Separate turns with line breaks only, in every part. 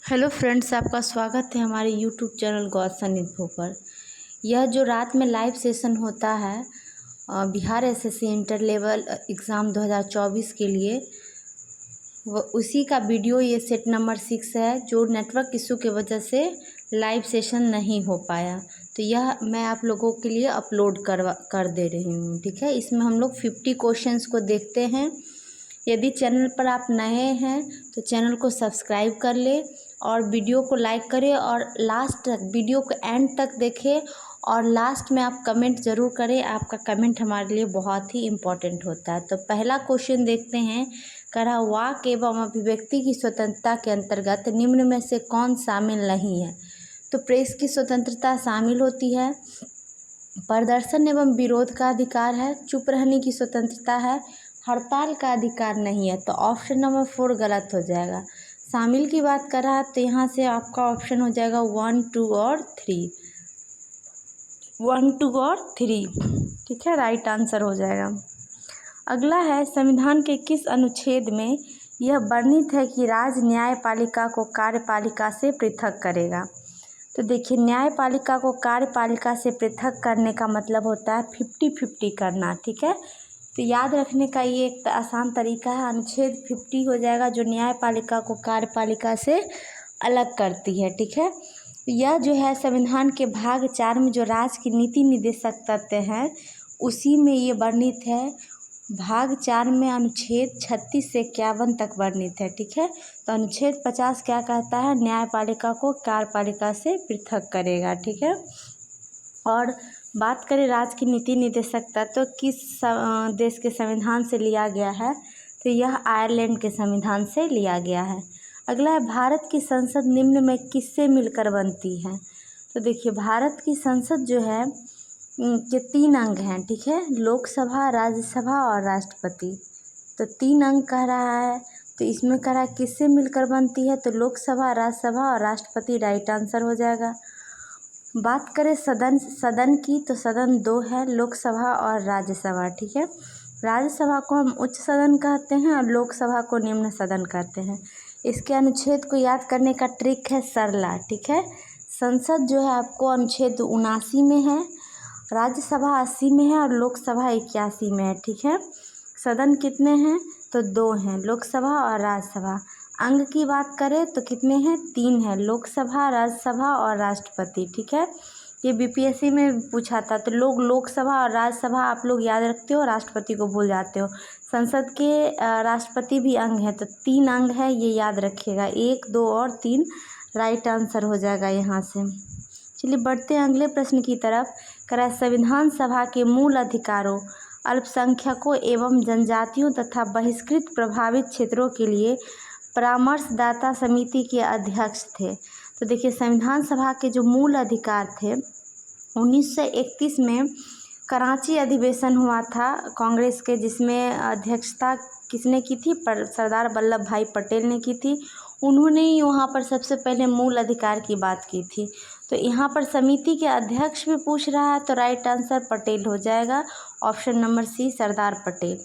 Hello friends, आपका स्वागत है हमारे यूट्यूब चैनल गौसन इन्फो पर। यह जो रात में लाइव सेशन होता है Bihar SSC inter level exam 2024 के लिए, वो उसी का वीडियो ये सेट नंबर 6 है, जो नेटवर्क इशू की वजह से लाइव सेशन नहीं हो पाया। तो यह मैं आप लोगों के लिए अपलोड कर दे रही हूँ। ठीक है, इसमें हम लोग 50 क्वेश्चंस को देखते हैं। यदि चैनल पर आप नए हैं तो चैनल को सब्सक्राइब कर ले और वीडियो को लाइक करें और लास्ट तक वीडियो को एंड तक देखें और लास्ट में आप कमेंट ज़रूर करें। आपका कमेंट हमारे लिए बहुत ही इम्पोर्टेंट होता है। तो पहला क्वेश्चन देखते हैं। कह रहा वाक एवं अभिव्यक्ति की स्वतंत्रता के अंतर्गत निम्न में से कौन शामिल नहीं है। तो प्रेस की स्वतंत्रता शामिल होती है, प्रदर्शन एवं विरोध का अधिकार है, चुप रहने की स्वतंत्रता है, हड़ताल का अधिकार नहीं है। तो ऑप्शन नंबर 4 गलत हो जाएगा। शामिल की बात कर रहा है तो यहाँ से आपका ऑप्शन हो जाएगा 1, 2 और 3। 1, 2 और 3 ठीक है, राइट आंसर हो जाएगा। अगला है, संविधान के किस अनुच्छेद में यह वर्णित है कि राज्य न्यायपालिका को कार्यपालिका से पृथक करेगा। तो देखिए, न्यायपालिका को कार्यपालिका से पृथक करने का मतलब होता है 50-50 करना। ठीक है, तो याद रखने का ये एक आसान तरीका है, अनुच्छेद 50 हो जाएगा, जो न्यायपालिका को कार्यपालिका से अलग करती है। ठीक है, यह जो है संविधान के भाग 4 में जो राज्य की नीति निर्देशक तत्व हैं उसी में ये वर्णित है। भाग 4 में अनुच्छेद 36 से 51 तक वर्णित है। ठीक है, तो अनुच्छेद 50 क्या कहता है, न्यायपालिका को कार्यपालिका से पृथक करेगा। ठीक है, और बात करें राज्य की नीति निर्देशक तत्व किस देश के संविधान से लिया गया है, तो यह आयरलैंड के संविधान से लिया गया है। अगला है, भारत की संसद निम्न में किससे मिलकर बनती है। तो देखिए, भारत की संसद जो है के 3 अंग हैं। ठीक है, लोकसभा, राज्यसभा और राष्ट्रपति। तो 3 अंग कह रहा है, तो इसमें कह रहा है किससे मिलकर बनती है, तो लोकसभा, राज्यसभा और राष्ट्रपति राइट आंसर हो जाएगा। बात करें सदन की, तो सदन 2 है, लोकसभा और राज्यसभा। ठीक है, राज्यसभा को हम उच्च सदन कहते हैं और लोकसभा को निम्न सदन कहते हैं। इसके अनुच्छेद को याद करने का ट्रिक है सरला। ठीक है, संसद जो है आपको अनुच्छेद 79 में है, राज्यसभा 80 में है और लोकसभा 81 में है। ठीक है, सदन कितने हैं, तो 2 हैं, लोकसभा और राज्यसभा। अंग की बात करें तो कितने हैं, 3 हैं, लोकसभा, राज्यसभा और राष्ट्रपति। ठीक है, ये बीपीएससी में पूछा था, तो लोकसभा और राज्यसभा आप लोग याद रखते हो, राष्ट्रपति को भूल जाते हो। संसद के राष्ट्रपति भी अंग है, तो 3 अंग है, ये याद रखिएगा, 1, 2 और 3 राइट आंसर हो जाएगा यहाँ से। चलिए बढ़ते हैं अगले प्रश्न की तरफ। करा संविधान सभा के मूल अधिकारों, अल्पसंख्यकों एवं जनजातियों तथा बहिष्कृत प्रभावित क्षेत्रों के लिए परामर्शदाता समिति के अध्यक्ष थे। तो देखिए, संविधान सभा के जो मूल अधिकार थे, 1931 में कराची अधिवेशन हुआ था कांग्रेस के, जिसमें अध्यक्षता किसने की थी, सरदार वल्लभ भाई पटेल ने की थी। उन्होंने ही वहाँ पर सबसे पहले मूल अधिकार की बात की थी। तो यहाँ पर समिति के अध्यक्ष भी पूछ रहा है, तो राइट आंसर पटेल हो जाएगा, ऑप्शन नंबर सी सरदार पटेल।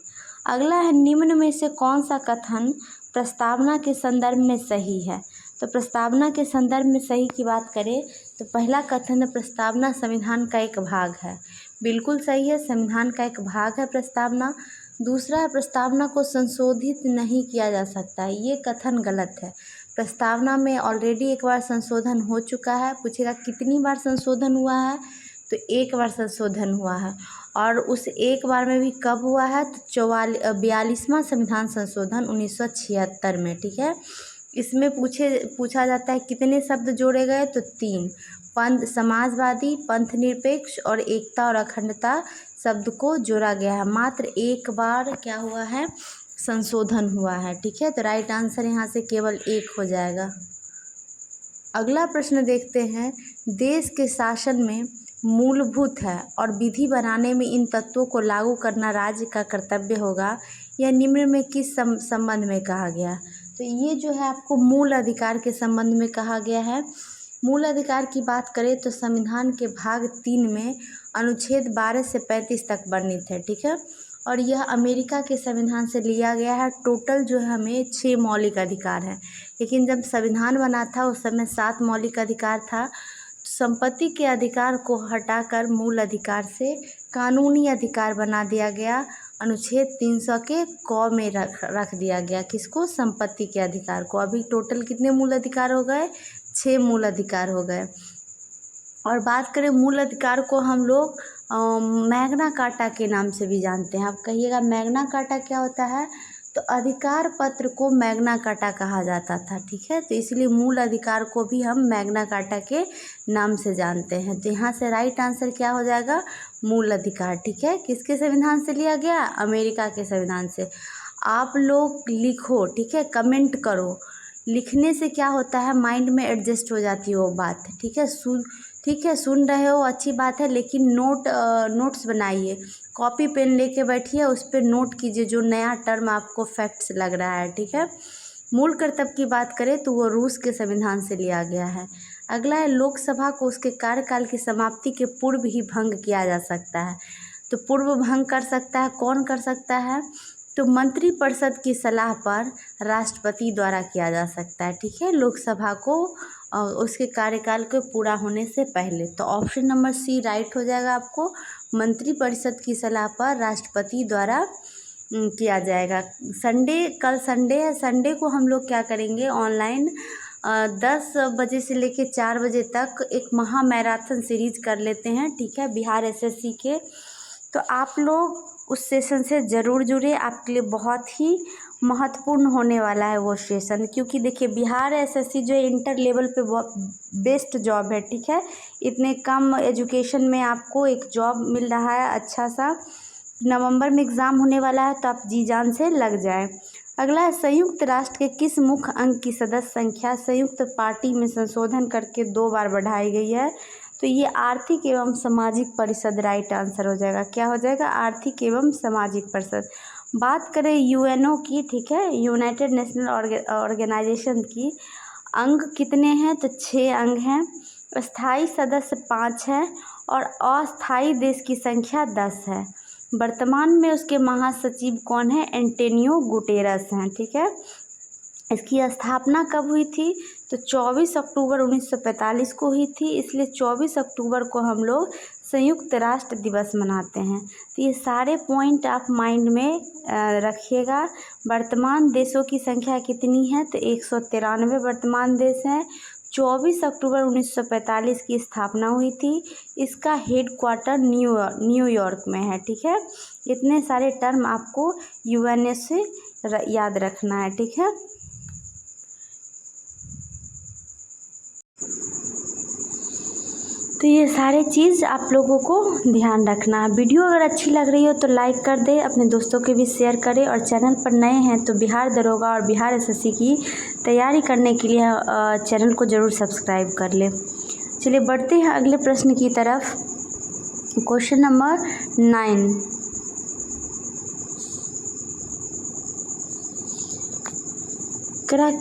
अगला है, निम्न में से कौन सा कथन प्रस्तावना के संदर्भ में सही है। तो प्रस्तावना के संदर्भ में सही की बात करें तो पहला कथन है, प्रस्तावना संविधान का एक भाग है। बिल्कुल सही है, संविधान का एक भाग है प्रस्तावना। दूसरा है, प्रस्तावना को संशोधित नहीं किया जा सकता है, ये कथन गलत है। प्रस्तावना में ऑलरेडी एक बार संशोधन हो चुका है। पूछेगा कितनी बार संशोधन हुआ है, तो 1 बार संशोधन हुआ है, और उस 1 बार में भी कब हुआ है, तो 42वां संविधान संशोधन 1976 में। ठीक है, इसमें पूछा जाता है कितने शब्द जोड़े गए, तो 3, पंथ समाजवादी, पंथ निरपेक्ष और एकता और अखंडता शब्द को जोड़ा गया है। मात्र 1 बार क्या हुआ है, संशोधन हुआ है। ठीक है, तो राइट आंसर यहाँ से केवल 1 हो जाएगा। अगला प्रश्न देखते हैं, देश के शासन में मूलभूत है और विधि बनाने में इन तत्वों को लागू करना राज्य का कर्तव्य होगा, यह निम्न में किस संबंध में कहा गया। तो ये जो है आपको मूल अधिकार के संबंध में कहा गया है। मूल अधिकार की बात करें तो संविधान के भाग 3 में अनुच्छेद 12 से 35 तक वर्णित है। ठीक है, और यह अमेरिका के संविधान से लिया गया है। टोटल जो है हमें 6 मौलिक अधिकार है, लेकिन जब संविधान बना था उस समय 7 मौलिक अधिकार था। संपत्ति के अधिकार को हटाकर मूल अधिकार से कानूनी अधिकार बना दिया गया। अनुच्छेद 300 के क में रख दिया गया किसको, संपत्ति के अधिकार को। अभी टोटल कितने मूल अधिकार हो गए, 6 मूल अधिकार हो गए। और बात करें मूल अधिकार को हम लोग मैग्ना कार्टा के नाम से भी जानते हैं। आप कहिएगा मैग्ना कार्टा क्या होता है, तो अधिकार पत्र को मैग्ना कार्टा कहा जाता था, ठीक है। तो इसलिए मूल अधिकार को भी हम मैग्ना कार्टा के नाम से जानते हैं। तो यहाँ से राइट आंसर क्या हो जाएगा, मूल अधिकार, ठीक है। किसके संविधान से लिया गया, अमेरिका के संविधान से। आप लोग लिखो, ठीक है, कमेंट करो। लिखने से क्या होता है, माइंड में एडजस्ट हो जाती है वो बात, ठीक है। सुन रहे हो अच्छी बात है, लेकिन नोट्स बनाइए, कॉपी पेन लेके बैठिए, उस पर नोट कीजिए जो नया टर्म आपको फैक्ट्स लग रहा है, ठीक है। मूल कर्तव्य की बात करें तो वो रूस के संविधान से लिया गया है। अगला है लोकसभा को उसके कार्यकाल की समाप्ति के पूर्व ही भंग किया जा सकता है। तो पूर्व भंग कर सकता है, कौन कर सकता है, तो मंत्रिपरिषद की सलाह पर राष्ट्रपति द्वारा किया जा सकता है, ठीक है। लोकसभा को उसके कार्यकाल के पूरा होने से पहले। तो ऑप्शन नंबर सी राइट हो जाएगा आपको, मंत्रिपरिषद की सलाह पर राष्ट्रपति द्वारा किया जाएगा। कल संडे है, संडे को हम लोग क्या करेंगे, ऑनलाइन 10 बजे से लेके 4 बजे तक एक महा मैराथन सीरीज कर लेते हैं, ठीक है, बिहार एसएससी के। तो आप लोग उस सेशन से ज़रूर जुड़े, आपके लिए बहुत ही महत्वपूर्ण होने वाला है वो सेशन। क्योंकि देखिए बिहार एसएससी जो है इंटर लेवल पे बहुत बेस्ट जॉब है, ठीक है। इतने कम एजुकेशन में आपको एक जॉब मिल रहा है अच्छा सा। नवंबर में एग्ज़ाम होने वाला है, तो आप जी जान से लग जाए। अगला है संयुक्त राष्ट्र के किस मुख्य अंग की सदस्य संख्या संयुक्त पार्टी में संशोधन करके 2 बार बढ़ाई गई है, तो ये आर्थिक एवं सामाजिक परिषद राइट आंसर हो जाएगा। क्या हो जाएगा, आर्थिक एवं सामाजिक परिषद। बात करें यूएनओ की, ठीक है, यूनाइटेड नेशनल ऑर्गेनाइजेशन की, अंग कितने हैं, तो 6 अंग हैं। स्थायी सदस्य 5 हैं और अस्थायी देश की संख्या 10 है। वर्तमान में उसके महासचिव कौन है, एंटोनियो गुटेरस हैं, ठीक है। इसकी स्थापना कब हुई थी, तो 24 अक्टूबर 1945 को हुई थी। इसलिए 24 अक्टूबर को हम लोग संयुक्त राष्ट्र दिवस मनाते हैं। तो ये सारे पॉइंट आप माइंड में रखिएगा। वर्तमान देशों की संख्या कितनी है, तो 193 वर्तमान देश हैं। 24 अक्टूबर 1945 की स्थापना हुई थी। इसका हेड क्वार्टर न्यूयॉर्क में है, ठीक है। इतने सारे टर्म आपको यूएनओ से याद रखना है, ठीक है। तो ये सारे चीज़ आप लोगों को ध्यान रखना है। वीडियो अगर अच्छी लग रही हो तो लाइक कर दे, अपने दोस्तों के भी शेयर करें, और चैनल पर नए हैं तो बिहार दरोगा और बिहार एसएससी की तैयारी करने के लिए चैनल को ज़रूर सब्सक्राइब कर ले। चलिए बढ़ते हैं अगले प्रश्न की तरफ। क्वेश्चन नंबर 9,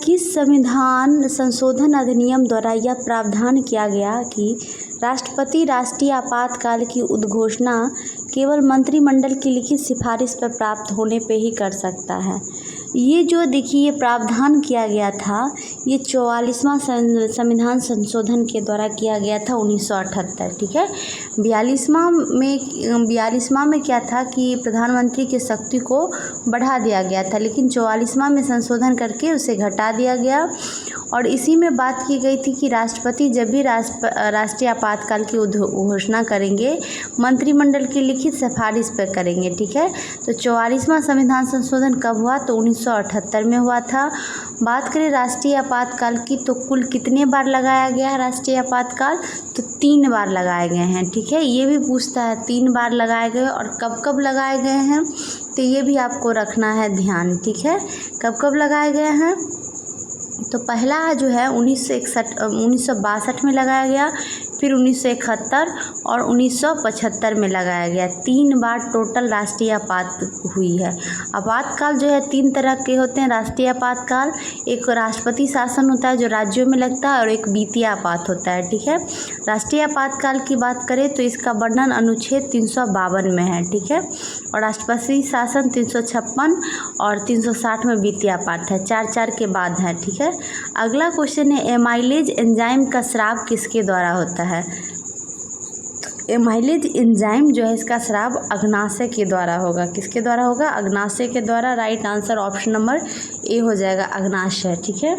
किस संविधान संशोधन अधिनियम द्वारा यह प्रावधान किया गया कि राष्ट्रपति राष्ट्रीय आपातकाल की उद्घोषणा केवल मंत्रिमंडल की लिखित सिफारिश पर प्राप्त होने पे ही कर सकता है। ये जो देखिए ये प्रावधान किया गया था, ये 44वां संविधान संशोधन के द्वारा किया गया था 1978, ठीक है। 42वां में क्या था कि प्रधानमंत्री की शक्ति को बढ़ा दिया गया था, लेकिन 44वां में संशोधन करके उसे घटा दिया गया। और इसी में बात की गई थी कि राष्ट्रपति जब भी राष्ट्रीय आपातकाल की घोषणा करेंगे मंत्रिमंडल की लिखित सिफारिश पर करेंगे, ठीक है। तो 44वां संविधान संशोधन कब हुआ, तो 1978 में हुआ था। बात करें राष्ट्रीय आपातकाल की, तो कुल कितने बार लगाया गया है राष्ट्रीय आपातकाल, तो 3 बार लगाए गए हैं, ठीक है। ये भी पूछता है 3 बार लगाए गए और कब कब लगाए गए हैं, तो ये भी आपको रखना है ध्यान, ठीक है। कब कब लगाए गए हैं, तो पहला जो है 1962 में लगाया गया, फिर 1971 और 1975 में लगाया गया। 3 बार टोटल राष्ट्रीय आपात हुई है। आपातकाल जो है 3 तरह के होते हैं राष्ट्रीय आपातकाल। एक राष्ट्रपति शासन होता है जो राज्यों में लगता है, और एक वित्तीय आपात होता है, ठीक है। राष्ट्रीय आपातकाल की बात करें तो इसका वर्णन अनुच्छेद 352 में है, ठीक है। और राष्ट्रपति शासन 356 और 360 में वित्तीय आपात है, 4-4 के बाद है, ठीक है। अगला क्वेश्चन है एमाइलेज एंजाइम का स्राव किसके द्वारा होता है। एमाइलेज एंजाइम जो है इसका स्राव अग्नाशय के द्वारा होगा। किसके द्वारा होगा? अग्नाशय के द्वारा। Right answer option number A हो जाएगा, अग्नाशय, ठीक है।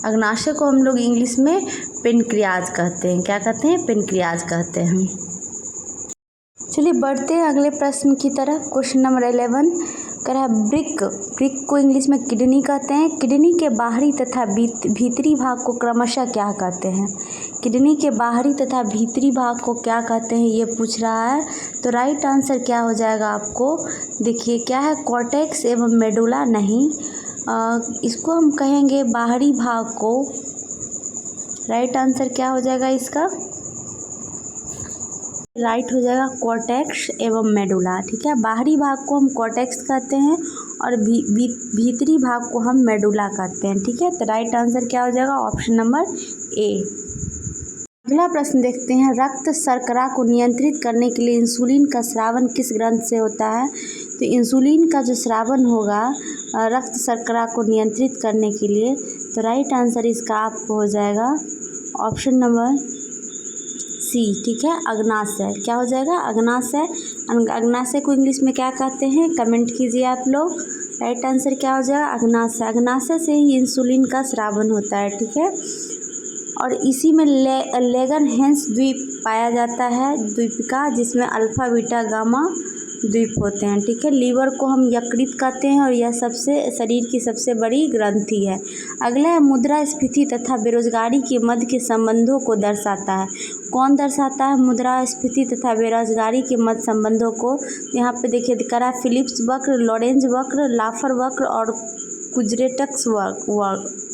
अग्नाशय को हम लोग इंग्लिश में पेनक्रियाज कहते हैं। क्या कहते हैं? पेनक्रियाज कहते हैं। चलिए बढ़ते हैं अगले प्रश्न की तरफ। क्वेश्चन नंबर 11 कर है ब्रिक को इंग्लिश में किडनी कहते हैं। किडनी के बाहरी तथा भीतरी भाग को क्रमशः क्या कहते हैं? किडनी के बाहरी तथा भीतरी भाग को क्या कहते हैं, ये पूछ रहा है। तो राइट आंसर क्या हो जाएगा आपको? देखिए क्या है, कॉर्टेक्स एवं मेडुला नहीं, इसको हम कहेंगे बाहरी भाग को। राइट आंसर क्या हो जाएगा इसका? राइट हो जाएगा कॉर्टेक्स एवं मेडुला, ठीक है। बाहरी भाग को हम कॉर्टेक्स कहते हैं और भीतरी भाग को हम मेडुला कहते हैं, ठीक है। तो राइट आंसर क्या हो जाएगा? Option number A. अगला प्रश्न देखते हैं। रक्त शर्करा को नियंत्रित करने के लिए इंसुलिन का स्रावन किस ग्रंथ से होता है? तो इंसुलिन का जो स्रावन होगा रक्त शर्करा को नियंत्रित करने के लिए, तो राइट आंसर इसका आपको हो जाएगा ऑप्शन नंबर सी, ठीक है, अग्नाशय। क्या हो जाएगा? अग्नाशय। अग्नाशय को इंग्लिश में क्या कहते हैं? कमेंट कीजिए आप लोग। राइट आंसर क्या हो जाएगा? अग्नाशय। अग्नाशय से ही इंसुलिन का स्रावन होता है, ठीक है। और इसी में लेगरहेंस द्वीप पाया जाता है, द्वीपिका, जिसमें अल्फा बीटा गामा द्वीप होते हैं, ठीक है। लीवर को हम यकृत कहते हैं और यह शरीर की सबसे बड़ी ग्रंथि है। अगला है मुद्रास्फीति तथा बेरोजगारी के मध्य के संबंधों को दर्शाता है। कौन दर्शाता है मुद्रास्फीति तथा बेरोजगारी के मध्य संबंधों को? यहाँ पे देखिए करा फिलिप्स वक्र, लॉरेंज वक्र, लाफर वक्र और कुजरेटक्स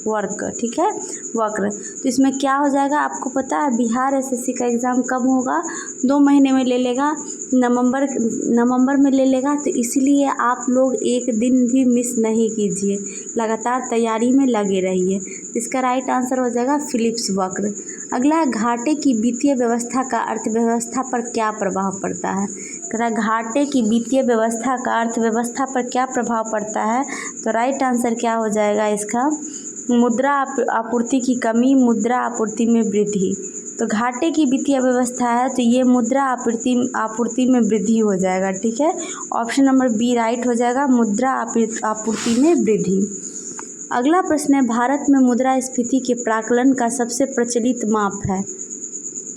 वर्क, ठीक है, वक्र। तो इसमें क्या हो जाएगा आपको पता है? बिहार एसएससी का एग्ज़ाम कब होगा? 2 महीने में ले लेगा, नवंबर में ले लेगा। तो इसलिए आप लोग एक दिन भी मिस नहीं कीजिए, लगातार तैयारी में लगे रहिए। इसका राइट आंसर हो जाएगा फिलिप्स वक्र। अगला है घाटे की वित्तीय व्यवस्था का अर्थव्यवस्था पर क्या प्रभाव पड़ता है? घाटे की वित्तीय व्यवस्था का अर्थव्यवस्था पर क्या प्रभाव पड़ता है? तो राइट आंसर क्या हो जाएगा इसका? मुद्रा आपूर्ति की कमी, मुद्रा आपूर्ति में वृद्धि। तो घाटे की वित्तीय व्यवस्था है तो ये मुद्रा आपूर्ति में वृद्धि हो जाएगा, ठीक है। ऑप्शन नंबर बी राइट हो जाएगा, मुद्रा आपूर्ति में वृद्धि। अगला प्रश्न है भारत में मुद्रास्फीति के प्राकलन का सबसे प्रचलित माप है।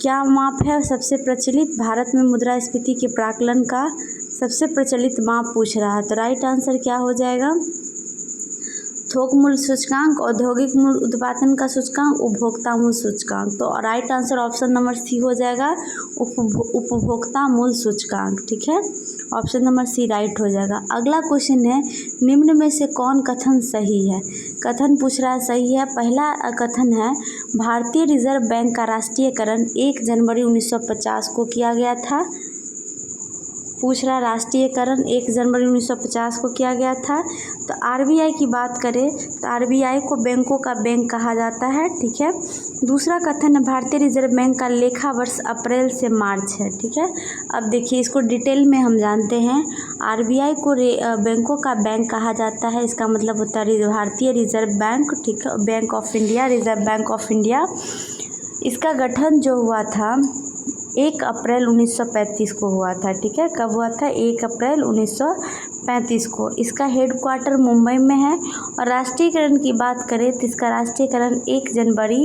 क्या माप है सबसे प्रचलित? भारत में मुद्रास्फीति के प्राकलन का सबसे प्रचलित माप पूछ रहा है। तो राइट आंसर क्या हो जाएगा? थोक मूल्य सूचकांक, औद्योगिक मूल्य उत्पादन का सूचकांक, उपभोक्ता मूल्य सूचकांक। तो right answer option number C हो जाएगा, उपभोक्ता मूल्य सूचकांक, ठीक है। ऑप्शन नंबर सी राइट हो जाएगा। अगला क्वेश्चन है निम्न में से कौन कथन सही है? कथन पूछ रहा है सही है। पहला कथन है भारतीय रिजर्व बैंक का राष्ट्रीयकरण 1 जनवरी 1950 को किया गया था। पूछ रहा राष्ट्रीयकरण 1 जनवरी 1950 को किया गया था। तो आरबीआई की बात करें तो आरबीआई को बैंकों का बैंक कहा जाता है, ठीक है। दूसरा कथन है भारतीय रिजर्व बैंक का लेखा वर्ष अप्रैल से मार्च है, ठीक है। अब देखिए इसको डिटेल में हम जानते हैं। आरबीआई को बैंकों का बैंक कहा जाता है, इसका मतलब होता है भारतीय रिजर्व बैंक, ठीक है, bank of India, reserve bank of India. इसका गठन जो हुआ था 1 अप्रैल 1935 को हुआ था, ठीक है। कब हुआ था? 1 अप्रैल 1935 को। इसका हेडक्वार्टर मुंबई में है। और राष्ट्रीयकरण की बात करें तो इसका राष्ट्रीयकरण 1 जनवरी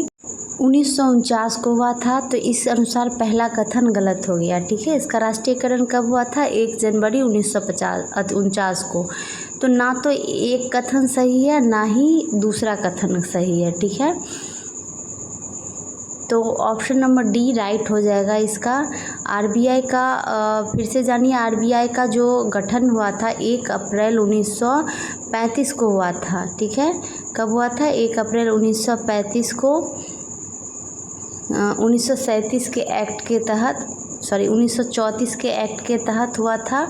1949 को हुआ था। तो इस अनुसार पहला कथन गलत हो गया, ठीक है। इसका राष्ट्रीयकरण कब हुआ था? 1 जनवरी 1949 को। तो ना तो एक कथन सही है ना ही दूसरा कथन सही है, ठीक है। तो ऑप्शन नंबर डी राइट हो जाएगा इसका। आरबीआई का फिर से जानिए, आरबीआई का जो गठन हुआ था 1 अप्रैल 1935 को हुआ था, ठीक है। कब हुआ था? 1 अप्रैल 1935 को 1937 के एक्ट के तहत 1934 के एक्ट के तहत हुआ था।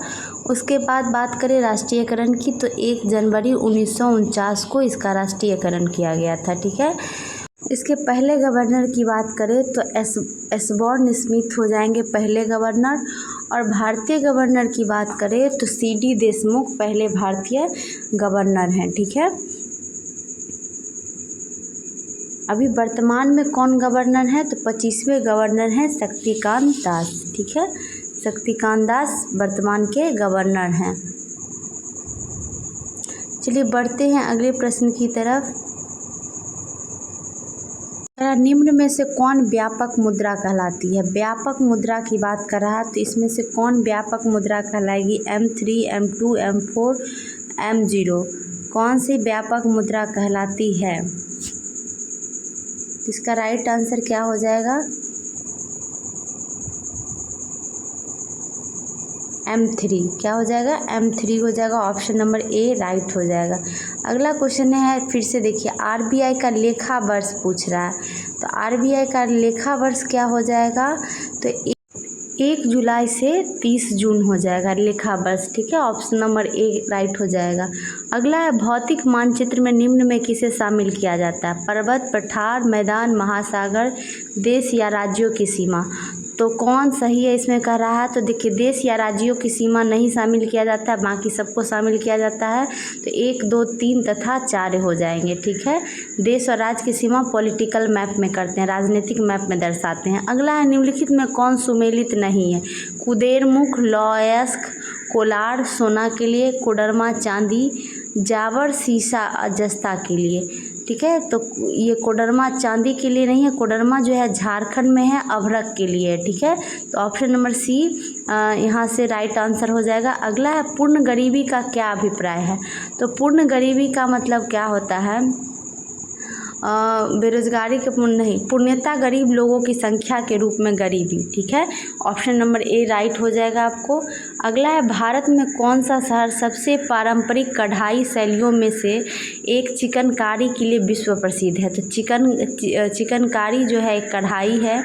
उसके बाद बात करें राष्ट्रीयकरण की तो 1 जनवरी 1949 को इसका राष्ट्रीयकरण किया गया था। ठीक है, इसके पहले गवर्नर की बात करें तो एस्बॉर्न स्मिथ हो जाएंगे पहले गवर्नर, और भारतीय गवर्नर की बात करें तो CD देशमुख पहले भारतीय गवर्नर हैं। ठीक है, अभी वर्तमान में कौन गवर्नर है तो 25वें गवर्नर हैं शक्तिकांत दास। ठीक है, शक्तिकांत दास वर्तमान के गवर्नर हैं। चलिए बढ़ते हैं अगले प्रश्न की तरफ। निम्न में से कौन व्यापक मुद्रा कहलाती है? व्यापक मुद्रा की बात कर रहा है तो इसमें से कौन व्यापक मुद्रा कहलाएगी? M3, M2, M4, M0 कौन सी व्यापक मुद्रा कहलाती है? इसका राइट आंसर क्या हो जाएगा? M3 क्या हो जाएगा? M3 हो जाएगा। ऑप्शन नंबर ए राइट हो जाएगा। अगला क्वेश्चन है, फिर से देखिए, RBI का लेखा वर्ष पूछ रहा है तो RBI का लेखा वर्ष क्या हो जाएगा? तो 1 जुलाई से 30 जून हो जाएगा लेखा वर्ष। ठीक है, ऑप्शन नंबर ए राइट हो जाएगा। अगला है, भौतिक मानचित्र में निम्न में किसे शामिल किया जाता है? पर्वत, पठार, मैदान, महासागर, देश या राज्यों की सीमा। तो कौन सही है इसमें कह रहा है? तो देखिए, देश या राज्यों की सीमा नहीं शामिल किया जाता है, बाकी सबको शामिल किया जाता है। तो 1, 2, 3 तथा 4 हो जाएंगे। ठीक है, देश और राज्य की सीमा पॉलिटिकल मैप में करते हैं, राजनीतिक मैप में दर्शाते हैं। अगला है, निम्नलिखित में कौन सुमेलित नहीं है? कुदेरमुख, लॉयस्क, कोलार सोना के लिए, कोडरमा चांदी, जावर सीसा अजस्ता के लिए। ठीक है, तो ये कोडरमा चांदी के लिए नहीं है, कोडरमा जो है झारखंड में है, अभ्रक के लिए। ठीक है, तो ऑप्शन नंबर सी यहाँ से राइट आंसर हो जाएगा। अगला है, पूर्ण गरीबी का क्या अभिप्राय है? तो पूर्ण गरीबी का मतलब क्या होता है? बेरोजगारी के पूर्ण नहीं, पूर्णतः गरीब लोगों की संख्या के रूप में गरीबी। ठीक है, ऑप्शन नंबर ए राइट हो जाएगा आपको। अगला है, भारत में कौन सा शहर सबसे पारंपरिक कढ़ाई शैलियों में से एक चिकनकारी के लिए विश्व प्रसिद्ध है? तो चिकनकारी जो है एक कढ़ाई है,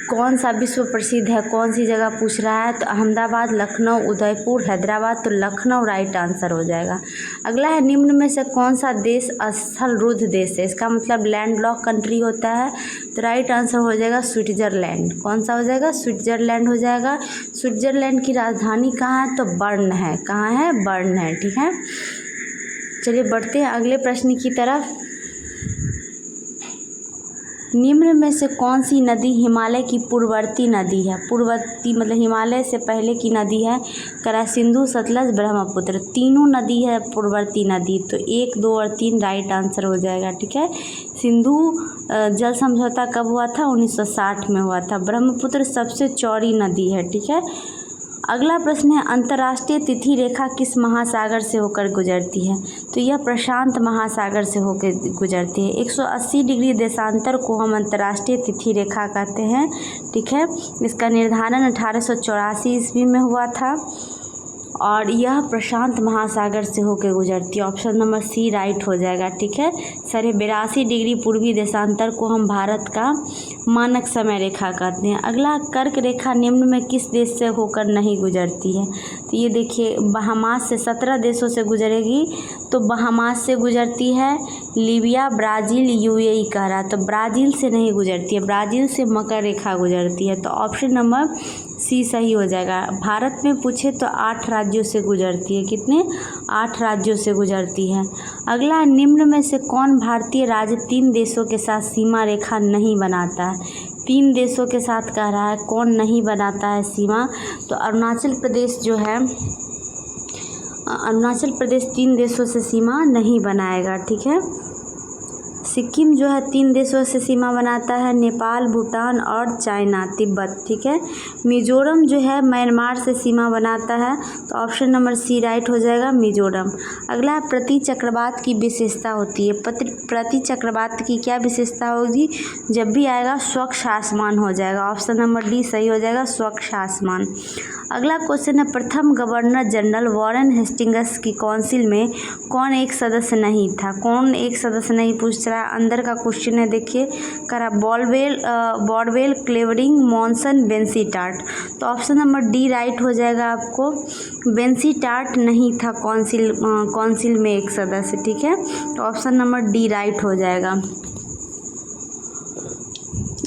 कौन सा विश्व प्रसिद्ध है, कौन सी जगह पूछ रहा है? तो अहमदाबाद, लखनऊ, उदयपुर, हैदराबाद। तो लखनऊ राइट आंसर हो जाएगा। अगला है, निम्न में से कौन सा देश स्थल रुद्ध देश है? इसका मतलब लैंडलॉक कंट्री होता है। तो राइट आंसर हो जाएगा स्विट्जरलैंड। कौन सा हो जाएगा? स्विट्जरलैंड हो जाएगा। स्विट्जरलैंड की राजधानी कहाँ है? तो बर्न है। कहाँ है? बर्न है। ठीक है, चलिए बढ़ते हैं अगले प्रश्न की तरफ। निम्न में से कौन सी नदी हिमालय की पूर्ववर्ती नदी है? पूर्ववर्ती मतलब हिमालय से पहले की नदी है। करा सिंधु, सतलज, ब्रह्मपुत्र, तीनों नदी है पूर्ववर्ती नदी। तो 1, 2 और 3 राइट आंसर हो जाएगा। ठीक है, सिंधु जल समझौता कब हुआ था? 1960 में हुआ था। ब्रह्मपुत्र सबसे चौड़ी नदी है। ठीक है, अगला प्रश्न है, अंतर्राष्ट्रीय तिथि रेखा किस महासागर से होकर गुजरती है? तो यह प्रशांत महासागर से होकर गुजरती है। 180 डिग्री देशांतर को हम अंतर्राष्ट्रीय तिथि रेखा कहते हैं। ठीक है, इसका निर्धारण 1884 ईस्वी में हुआ था और यह प्रशांत महासागर से होकर गुजरती है। ऑप्शन नंबर सी राइट हो जाएगा। ठीक है, 82 डिग्री पूर्वी देशांतर को हम भारत का मानक समय रेखा कहते हैं। अगला, कर्क रेखा निम्न में किस देश से होकर नहीं गुजरती है? तो ये देखिए, बहामास से 17 देशों से गुजरेगी। तो बहामास से गुजरती है, लीबिया, ब्राज़ील, UAE कह रहा है। तो ब्राज़ील से नहीं गुजरती है, ब्राज़ील से मकर रेखा गुजरती है। तो ऑप्शन नंबर सी सही हो जाएगा। भारत में पूछे तो 8 राज्यों से गुजरती है। कितने? 8 राज्यों से गुजरती है। अगला, निम्न में से कौन भारतीय राज्य 3 देशों के साथ सीमा रेखा नहीं बनाता है? 3 देशों के साथ कह रहा है, कौन नहीं बनाता है सीमा? तो अरुणाचल प्रदेश जो है, अरुणाचल प्रदेश 3 देशों से सीमा नहीं बनाएगा। ठीक है, सिक्किम जो है 3 देशों से सीमा बनाता है, नेपाल, भूटान और चाइना, तिब्बत। ठीक है। मिजोरम जो है म्यांमार से सीमा बनाता है, तो ऑप्शन नंबर सी राइट हो जाएगा, मिजोरम। अगला है प्रति चक्रवात की विशेषता होती है। प्रति चक्रवात की क्या विशेषता होगी? जब भी आएगा स्वच्छ आसमान हो जाएगा। ऑप्शन नंबर डी सही हो जाएगा, स्वच्छ आसमान। अगला क्वेश्चन है, प्रथम गवर्नर जनरल वॉरेन हेस्टिंग्स की काउंसिल में कौन एक सदस्य नहीं था? कौन एक सदस्य नहीं पूछ रहा है, अंदर का क्वेश्चन है, देखिए करा बॉडवेल, क्लेवरिंग, मॉनसन, बेंसीटार्ट। तो ऑप्शन नंबर डी राइट हो जाएगा आपको, बेंसीटार्ट नहीं था काउंसिल में एक सदस्य। ठीक है, तो ऑप्शन नंबर डी राइट हो जाएगा।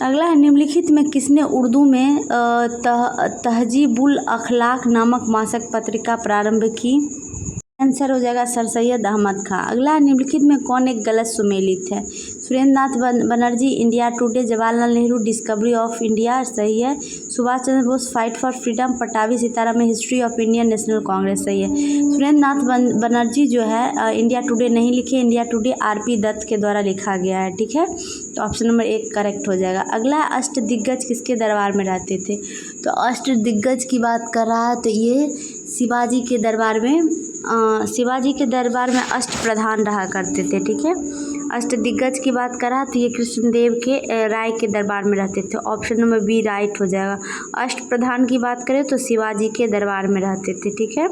अगला है, निम्नलिखित में किसने उर्दू में तहजीबुल अखलाक नामक मासिक पत्रिका प्रारंभ की? आंसर हो जाएगा सर सैयद अहमद खां। अगला, निम्नलिखित में कौन एक गलत सुमेलित है? Surendra Nath Banerjee, India Today, Jawaharlal Nehru, Discovery of India, सही है। Subhash Chandra Bose, fight for freedom, Pattabhi Sitaram, history of Indian National Congress, सही है। सुरेंद्र नाथ बनर्जी जो है इंडिया टुडे नहीं लिखे, इंडिया टुडे आरपी दत्त के द्वारा लिखा गया है। ठीक है, तो ऑप्शन नंबर 1 करेक्ट हो जाएगा। अगला, अष्टदिग्गज किसके दरबार में रहते थे? तो अष्टदिग्गज की बात कर रहा है तो ये शिवाजी के दरबार में अष्टप्रधान रहा करते थे। ठीक है, अष्टदिग्गज की बात करा तो ये कृष्णदेव के राय के दरबार में रहते थे। ऑप्शन नंबर बी राइट हो जाएगा। अष्टप्रधान की बात करें तो शिवाजी के दरबार में रहते थे। ठीक है,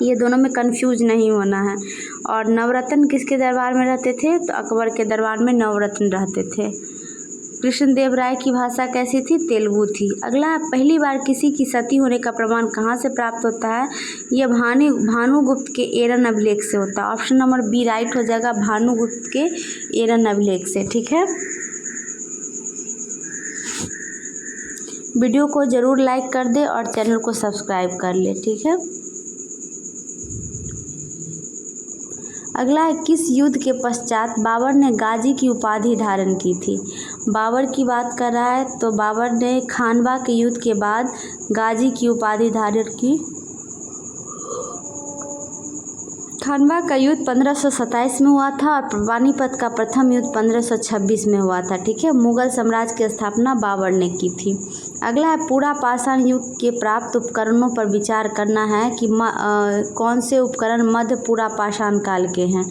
ये दोनों में कंफ्यूज नहीं होना है। और नवरत्न किसके दरबार में रहते थे? तो अकबर के दरबार में नवरत्न रहते थे। कृष्णदेव राय की भाषा कैसी थी? तेलुगु थी। अगला, पहली बार किसी की सती होने का प्रमाण कहाँ से प्राप्त होता है? यह भानुगुप्त के एरन अभिलेख से होता है। ऑप्शन नंबर बी राइट हो जाएगा, भानुगुप्त के एरन अभिलेख से। ठीक है, वीडियो को ज़रूर लाइक कर दे और चैनल को सब्सक्राइब कर ले। ठीक है, अगला है, किस युद्ध के पश्चात बाबर ने गाजी की उपाधि धारण की थी? बाबर की बात कर रहा है तो बाबर ने खानवा के युद्ध के बाद गाजी की उपाधि धारण की। खानवा का युद्ध 1527 में हुआ था और पानीपत का प्रथम युद्ध 1526 में हुआ था। ठीक है, मुगल साम्राज्य की स्थापना बाबर ने की थी। अगला है, पूरा पाषाण युग के प्राप्त उपकरणों पर विचार करना है कि कौन से उपकरण मध्य पूरा पाषाण काल के हैं?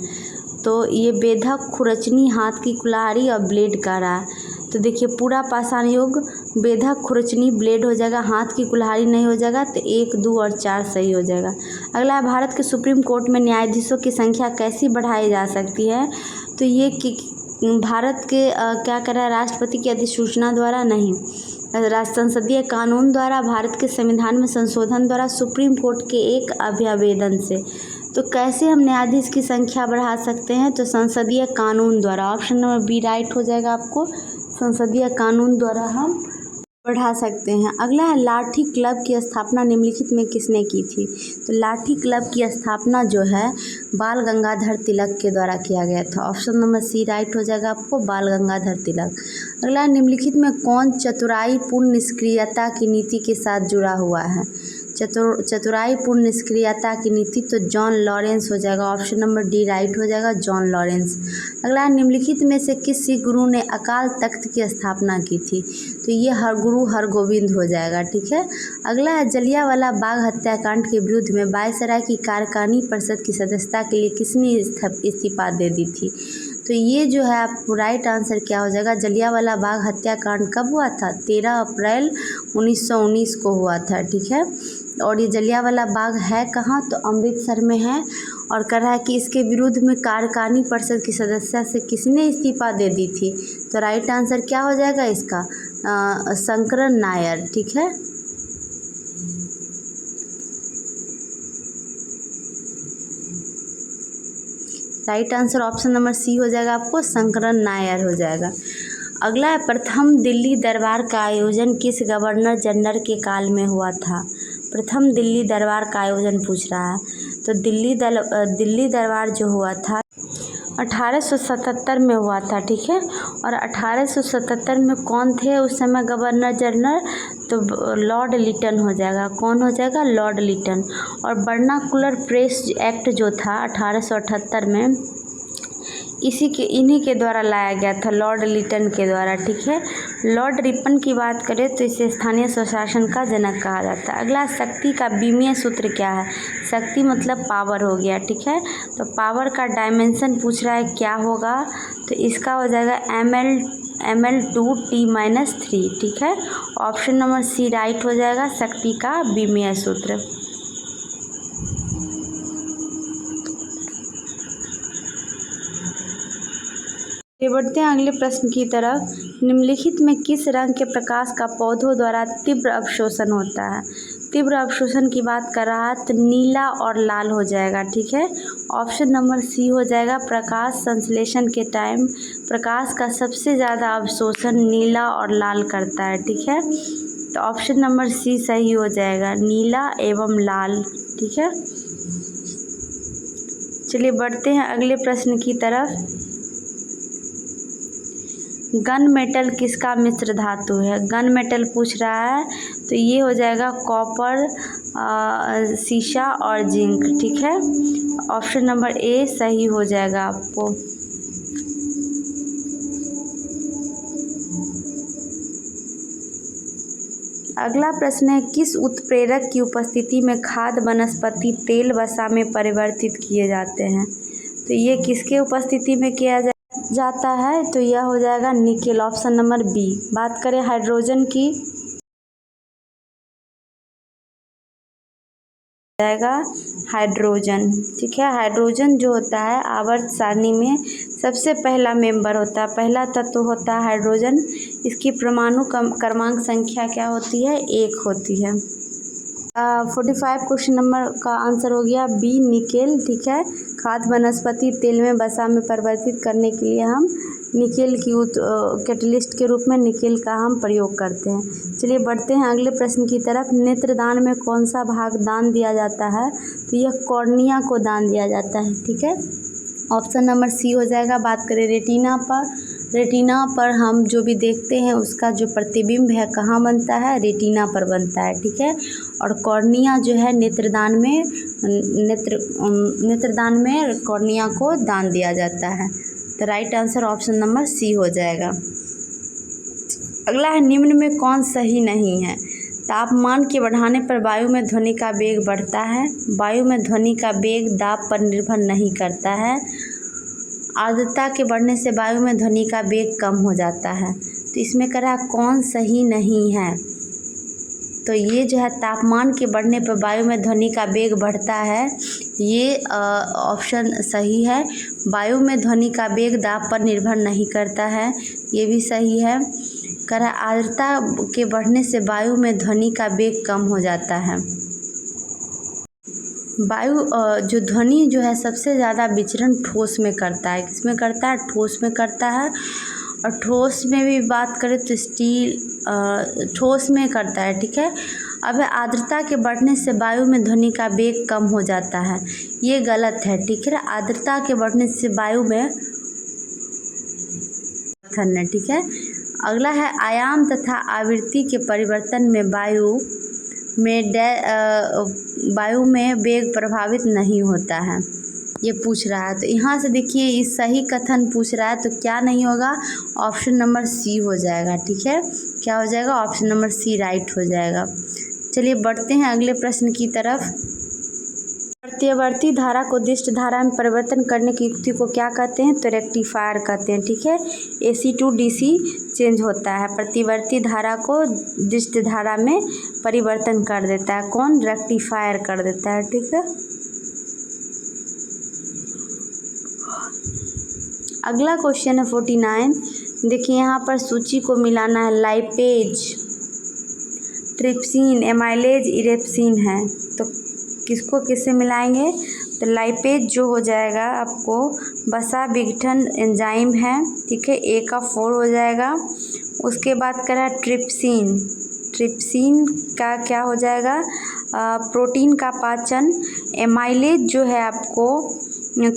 तो ये बेधक, खुरचनी, हाथ की कुल्हाड़ी और ब्लेड का रहा है। तो देखिए, पूरा पाषाण युग बेधक, खुरचनी, ब्लेड हो जाएगा, हाथ की कुल्हाड़ी नहीं हो जाएगा, तो 1, 2 और 4 सही हो जाएगा। अगला है, भारत के सुप्रीम कोर्ट में न्यायाधीशों की संख्या कैसी बढ़ाई जा सकती है? तो ये कि भारत के क्या कर रहा है, राष्ट्रपति की अधिसूचना द्वारा नहीं, संसदीय कानून द्वारा, भारत के संविधान में संशोधन द्वारा, सुप्रीम कोर्ट के एक अभ्यावेदन से। तो कैसे हम न्यायाधीश की संख्या बढ़ा सकते हैं? तो संसदीय कानून द्वारा। ऑप्शन नंबर बी राइट हो जाएगा आपको, संसदीय कानून द्वारा हम बढ़ा सकते हैं। अगला है, लाठी क्लब की स्थापना निम्नलिखित में किसने की थी? तो लाठी क्लब की स्थापना जो है बाल गंगाधर तिलक के द्वारा किया गया था। ऑप्शन नंबर सी राइट हो जाएगा आपको, बाल गंगाधर तिलक। अगला, निम्नलिखित में कौन चतुराई पूर्ण निष्क्रियता की नीति के साथ जुड़ा हुआ है? चतुराई पूर्ण निष्क्रियता की नीति, तो जॉन लॉरेंस हो जाएगा। ऑप्शन नंबर डी राइट हो जाएगा, जॉन लॉरेंस। अगला, निम्नलिखित में से किस सिख गुरु ने अकाल तख्त की स्थापना की थी? तो ये गुरु हरगोविंद हो जाएगा। ठीक है, अगला है, जलियांवाला बाग हत्याकांड के विरुद्ध में वायसराय की कार्यकारिणी परिषद की सदस्यता के लिए किसने इस्तीफा दे दी थी? तो ये जो है आप राइट आंसर क्या हो जाएगा, जलियांवाला बाग हत्याकांड कब हुआ था? 13 अप्रैल 1919 को हुआ था। ठीक है, और ये जलियांवाला बाग है कहाँ? तो अमृतसर में है। और कह रहा है कि इसके विरुद्ध में कार्यकारिणी परिषद की सदस्यता से किसने इस्तीफा दे दी थी? तो राइट आंसर क्या हो जाएगा इसका, शंकरन नायर। ठीक है, right answer option number C हो जाएगा आपको, शंकरन नायर हो जाएगा। अगला है, प्रथम दिल्ली दरबार का आयोजन किस गवर्नर जनरल के काल में हुआ था? प्रथम दिल्ली दरबार का आयोजन पूछ रहा है। तो दिल्ली दरबार जो हुआ था 1877 में हुआ था। ठीक है, और 1877 में कौन थे उस समय गवर्नर जनरल? तो लॉर्ड लिटन हो जाएगा। कौन हो जाएगा? लॉर्ड लिटन। और वर्नाकुलर प्रेस एक्ट जो था 1878 में, इन्हीं के द्वारा लाया गया था, लॉर्ड लिटन के द्वारा। ठीक है, लॉर्ड रिपन की बात करें तो इसे स्थानीय स्वशासन का जनक कहा जाता है। अगला, शक्ति का बीमीय सूत्र क्या है? शक्ति मतलब पावर हो गया। ठीक है, तो पावर का डायमेंशन पूछ रहा है, क्या होगा? तो इसका हो जाएगा ml2t-3। ठीक है, ऑप्शन नंबर सी राइट हो जाएगा, शक्ति का बीमीय सूत्र। बढ़ते हैं अगले प्रश्न की तरफ। निम्नलिखित में किस रंग के प्रकाश का पौधों द्वारा तीव्र अवशोषण होता है? तीव्र अवशोषण की बात कर रहा है तो नीला और लाल हो जाएगा। ठीक है, ऑप्शन नंबर सी हो जाएगा, प्रकाश संश्लेषण के टाइम प्रकाश का सबसे ज़्यादा अवशोषण नीला और लाल करता है। ठीक है, तो ऑप्शन नंबर सी सही हो जाएगा, नीला एवं लाल। ठीक है, चलिए बढ़ते हैं अगले प्रश्न की तरफ। गन मेटल किसका मिश्र धातु है? गन मेटल पूछ रहा है, तो ये हो जाएगा कॉपर, सीसा और जिंक। ठीक है, ऑप्शन नंबर ए सही हो जाएगा आपको। अगला प्रश्न है, किस उत्प्रेरक की उपस्थिति में खाद्य वनस्पति तेल वसा में परिवर्तित किए जाते हैं? तो ये किसके उपस्थिति में किया जाता है? तो यह हो जाएगा निकेल, ऑप्शन नंबर बी। बात करें हाइड्रोजन की, जाएगा हाइड्रोजन। ठीक है, हाइड्रोजन जो होता है आवर्त सारणी में सबसे पहला मेंबर होता है, पहला तत्व होता है हाइड्रोजन। इसकी परमाणु क्रमांक संख्या क्या होती है? 1 होती है। 45 क्वेश्चन नंबर का आंसर हो गया बी, निकेल। ठीक है, खाद्य वनस्पति तेल में वसा में परिवर्तित करने के लिए हम निकेल की कैटलिस्ट के रूप में निकेल का हम प्रयोग करते हैं। चलिए बढ़ते हैं अगले प्रश्न की तरफ। नेत्रदान में कौन सा भाग दान दिया जाता है? तो यह कॉर्निया को दान दिया जाता है। ठीक है, ऑप्शन नंबर सी हो जाएगा। बात करें रेटिना पर, रेटिना पर हम जो भी देखते हैं उसका जो प्रतिबिंब है कहाँ बनता है? रेटिना पर बनता है। ठीक है, और कॉर्निया जो है नेत्रदान में कॉर्निया को दान दिया जाता है। तो right answer option number C हो जाएगा। अगला है, निम्न में कौन सही नहीं है? तापमान के बढ़ाने पर वायु में ध्वनि का वेग बढ़ता है। वायु में ध्वनि का वेग दाब पर निर्भर नहीं करता है। आर्द्रता के बढ़ने से वायु में ध्वनि का वेग कम हो जाता है। तो इसमें कह रहा है कौन सही नहीं है? तो ये जो है तापमान के बढ़ने पर वायु में ध्वनि का वेग बढ़ता है, ये ऑप्शन सही है। वायु में ध्वनि का वेग दाब पर निर्भर नहीं करता है, ये भी सही है। कह रहा है आर्द्रता के बढ़ने से वायु में ध्वनि का वेग कम हो जाता है। वायु जो ध्वनि जो है सबसे ज़्यादा विचरण ठोस में करता है। किसमें करता है? ठोस में करता है। और ठोस में भी बात करें तो स्टील ठोस में करता है। ठीक है, अब आर्द्रता के बढ़ने से वायु में ध्वनि का वेग कम हो जाता है, ये गलत है। ठीक है, आर्द्रता के बढ़ने से वायु में ठीक है। अगला है, आयाम तथा आवृत्ति के परिवर्तन में वायु में वेग प्रभावित नहीं होता है, ये पूछ रहा है। तो यहाँ से देखिए इस सही कथन पूछ रहा है, तो क्या नहीं होगा? ऑप्शन नंबर सी हो जाएगा। ठीक है, क्या हो जाएगा? ऑप्शन नंबर सी राइट हो जाएगा। चलिए बढ़ते हैं अगले प्रश्न की तरफ। प्रत्यावर्ती धारा को दिष्ट धारा में परिवर्तन करने की युक्ति को क्या कहते हैं? तो रेक्टिफायर कहते हैं। ठीक है, AC to DC चेंज होता है, प्रतिवर्ती धारा को दिष्ट धारा में परिवर्तन कर देता है। कौन? रेक्टिफायर कर देता है। ठीक है, अगला क्वेश्चन है 49। देखिए यहाँ पर सूची को मिलाना है, लाइपेज, ट्रिप्सिन, एमाइलेज, इरेप्सिन है, तो किसको किससे मिलाएंगे? तो लाइपेज जो हो जाएगा आपको वसा विघटन एंजाइम है। ठीक है, A का 4 हो जाएगा। उसके बाद करा ट्रिप्सिन, ट्रिप्सिन का क्या हो जाएगा? प्रोटीन का पाचन। एमाइलेज जो है आपको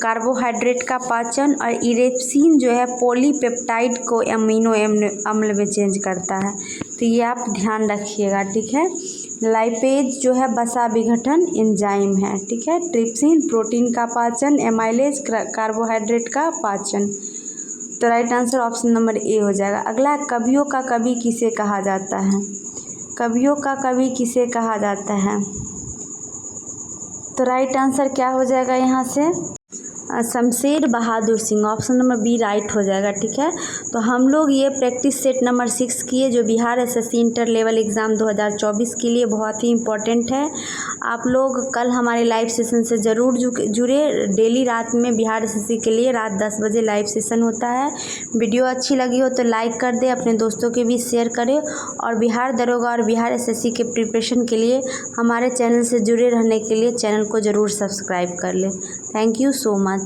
कार्बोहाइड्रेट का पाचन। और इरेप्सिन जो है पॉलीपेप्टाइड को अमीनो अम्ल में चेंज करता है। तो
तो ये आप ध्यान रखिएगा, ठीक है। लाइपेज जो है वसा विघटन एंजाइम है, ठीक है। ट्रिप्सिन प्रोटीन का पाचन, एमाइलेज कार्बोहाइड्रेट का पाचन। तो right answer option number A हो जाएगा। अगला, कवियों का कवि किसे कहा जाता है? कवियों का कवि किसे कहा जाता है? तो राइट आंसर क्या हो जाएगा यहाँ से? Shamsher Bahadur Singh, option number B right हो जाएगा, ठीक है। तो हम लोग ये प्रैक्टिस सेट नंबर 6 किए जो Bihar SSC inter level exam 2024 के लिए बहुत ही इम्पोर्टेंट है। आप लोग कल हमारे लाइव सेशन से ज़रूर जुड़े। डेली रात में बिहार एसएससी के लिए रात 10 बजे लाइव सेशन होता है। वीडियो अच्छी लगी हो तो लाइक कर दे, अपने दोस्तों के बीच शेयर करें और बिहार दरोगा और बिहार एसएससी के प्रिपरेशन के लिए हमारे चैनल से जुड़े रहने के लिए चैनल को ज़रूर सब्सक्राइब कर लें। Thank you so much.